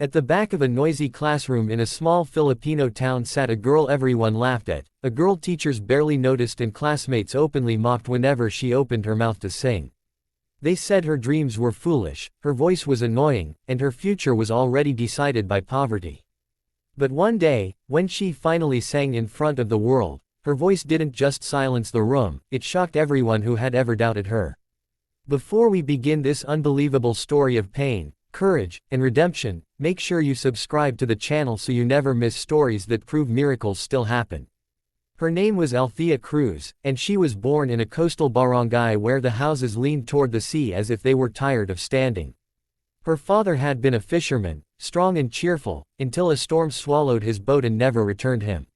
At the back of a noisy classroom in a small Filipino town sat a girl everyone laughed at, a girl teachers barely noticed and classmates openly mocked whenever she opened her mouth to sing. They said her dreams were foolish, her voice was annoying, and her future was already decided by poverty. But one day, when she finally sang in front of the world, her voice didn't just silence the room, it shocked everyone who had ever doubted her. Before we begin this unbelievable story of pain, courage, and redemption, make sure you subscribe to the channel so you never miss stories that prove miracles still happen. Her name was Althea Cruz, and she was born in a coastal barangay where the houses leaned toward the sea as if they were tired of standing. Her father had been a fisherman, strong and cheerful, until a storm swallowed his boat and never returned him.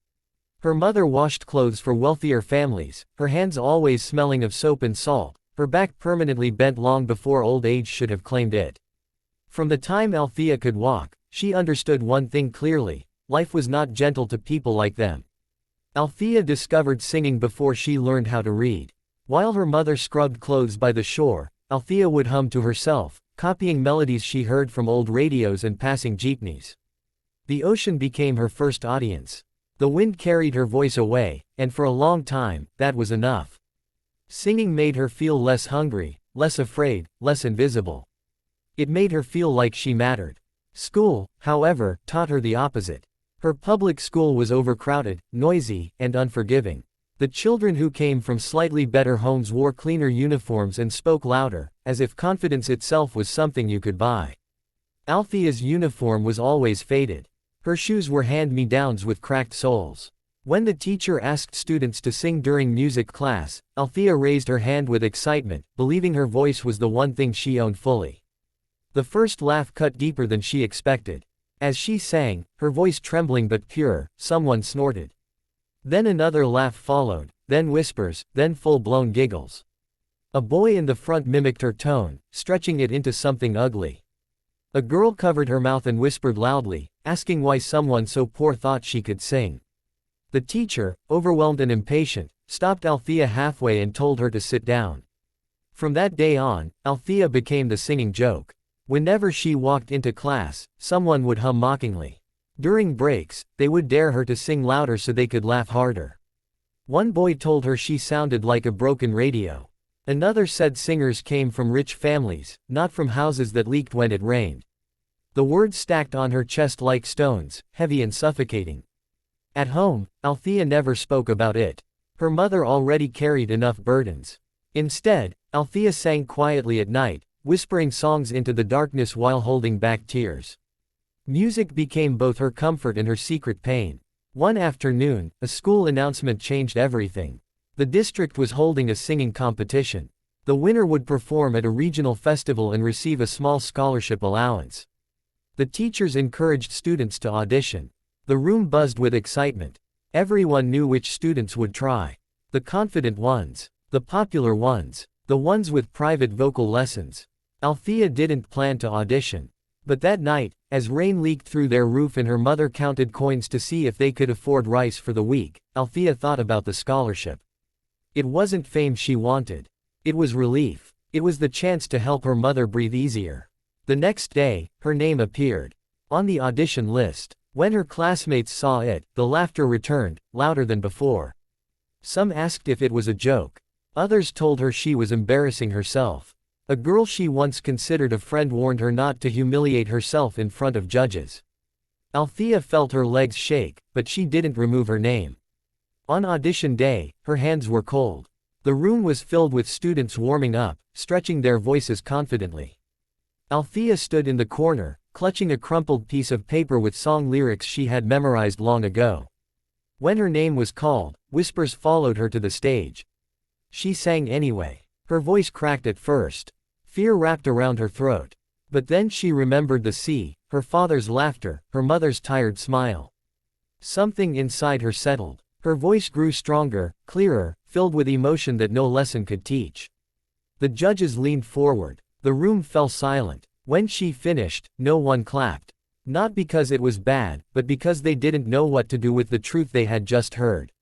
Her mother washed clothes for wealthier families, her hands always smelling of soap and salt, her back permanently bent long before old age should have claimed it. From the time Althea could walk, she understood one thing clearly: life was not gentle to people like them. Althea discovered singing before she learned how to read. While her mother scrubbed clothes by the shore, Althea would hum to herself, copying melodies she heard from old radios and passing jeepneys. The ocean became her first audience. The wind carried her voice away, and for a long time, that was enough. Singing made her feel less hungry, less afraid, less invisible. It made her feel like she mattered. School, however, taught her the opposite. Her public school was overcrowded, noisy, and unforgiving. The children who came from slightly better homes wore cleaner uniforms and spoke louder, as if confidence itself was something you could buy. Althea's uniform was always faded. Her shoes were hand-me-downs with cracked soles. When the teacher asked students to sing during music class, Althea raised her hand with excitement, believing her voice was the one thing she owned fully. The first laugh cut deeper than she expected. As she sang, her voice trembling but pure, someone snorted. Then another laugh followed, then whispers, then full-blown giggles. A boy in the front mimicked her tone, stretching it into something ugly. A girl covered her mouth and whispered loudly, asking why someone so poor thought she could sing. The teacher, overwhelmed and impatient, stopped Althea halfway and told her to sit down. From that day on, Althea became the singing joke. Whenever she walked into class, someone would hum mockingly. During breaks, they would dare her to sing louder so they could laugh harder. One boy told her she sounded like a broken radio. Another said singers came from rich families, not from houses that leaked when it rained. The words stacked on her chest like stones, heavy and suffocating. At home, Althea never spoke about it. Her mother already carried enough burdens. Instead, Althea sang quietly at night, whispering songs into the darkness while holding back tears. Music became both her comfort and her secret pain. One afternoon, a school announcement changed everything. The district was holding a singing competition. The winner would perform at a regional festival and receive a small scholarship allowance. The teachers encouraged students to audition. The room buzzed with excitement. Everyone knew which students would try. The confident ones. The popular ones. The ones with private vocal lessons. Althea didn't plan to audition. But that night, as rain leaked through their roof and her mother counted coins to see if they could afford rice for the week, Althea thought about the scholarship. It wasn't fame she wanted. It was relief. It was the chance to help her mother breathe easier. The next day, her name appeared on the audition list. When her classmates saw it, the laughter returned, louder than before. Some asked if it was a joke. Others told her she was embarrassing herself. A girl she once considered a friend warned her not to humiliate herself in front of judges. Althea felt her legs shake, but she didn't remove her name. On audition day, her hands were cold. The room was filled with students warming up, stretching their voices confidently. Althea stood in the corner, clutching a crumpled piece of paper with song lyrics she had memorized long ago. When her name was called, whispers followed her to the stage. She sang anyway. Her voice cracked at first. Fear wrapped around her throat. But then she remembered the sea, her father's laughter, her mother's tired smile. Something inside her settled. Her voice grew stronger, clearer, filled with emotion that no lesson could teach. The judges leaned forward. The room fell silent. When she finished, no one clapped. Not because it was bad, but because they didn't know what to do with the truth they had just heard.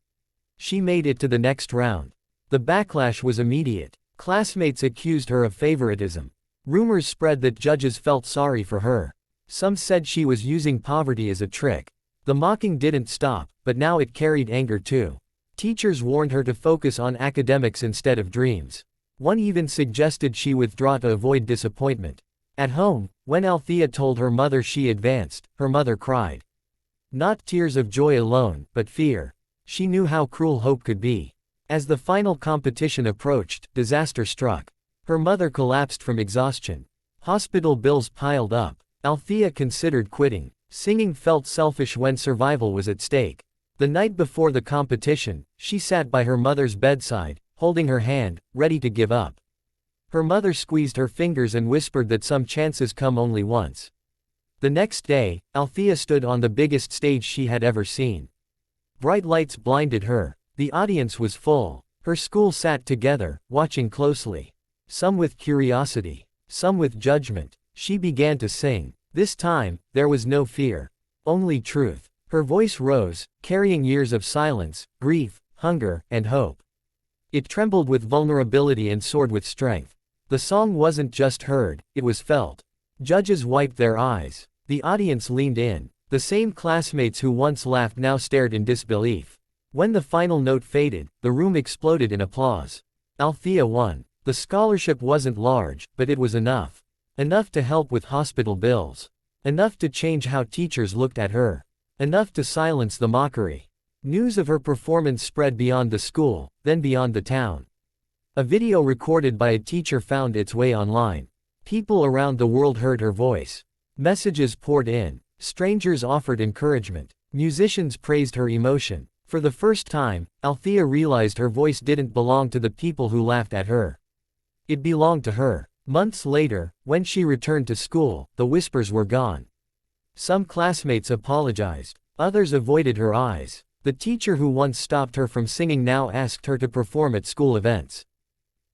She made it to the next round. The backlash was immediate. Classmates accused her of favoritism. Rumors spread that judges felt sorry for her. Some said she was using poverty as a trick. The mocking didn't stop, but now it carried anger too. Teachers warned her to focus on academics instead of dreams. One even suggested she withdraw to avoid disappointment. At home, when Althea told her mother she advanced, her mother cried. Not tears of joy alone, but fear. She knew how cruel hope could be. As the final competition approached, disaster struck. Her mother collapsed from exhaustion. Hospital bills piled up. Althea considered quitting. Singing felt selfish when survival was at stake. The night before the competition, she sat by her mother's bedside, holding her hand, ready to give up. Her mother squeezed her fingers and whispered that some chances come only once. The next day, Althea stood on the biggest stage she had ever seen. Bright lights blinded her. The audience was full. Her school sat together, watching closely. Some with curiosity, some with judgment. She began to sing. This time, there was no fear. Only truth. Her voice rose, carrying years of silence, grief, hunger, and hope. It trembled with vulnerability and soared with strength. The song wasn't just heard, it was felt. Judges wiped their eyes. The audience leaned in. The same classmates who once laughed now stared in disbelief. When the final note faded, the room exploded in applause. Althea won. The scholarship wasn't large, but it was enough. Enough to help with hospital bills. Enough to change how teachers looked at her. Enough to silence the mockery. News of her performance spread beyond the school, then beyond the town. A video recorded by a teacher found its way online. People around the world heard her voice. Messages poured in. Strangers offered encouragement. Musicians praised her emotion. For the first time, Althea realized her voice didn't belong to the people who laughed at her. It belonged to her. Months later, when she returned to school, the whispers were gone. Some classmates apologized. Others avoided her eyes. The teacher who once stopped her from singing now asked her to perform at school events.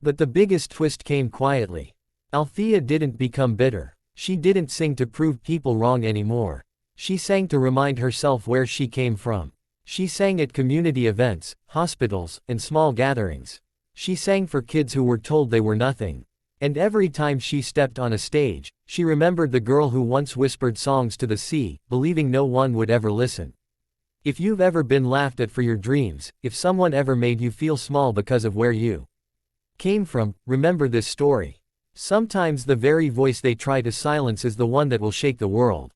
But the biggest twist came quietly. Althea didn't become bitter. She didn't sing to prove people wrong anymore. She sang to remind herself where she came from. She sang at community events, hospitals, and small gatherings. She sang for kids who were told they were nothing. And every time she stepped on a stage, she remembered the girl who once whispered songs to the sea, believing no one would ever listen. If you've ever been laughed at for your dreams, if someone ever made you feel small because of where you came from, remember this story. Sometimes the very voice they try to silence is the one that will shake the world.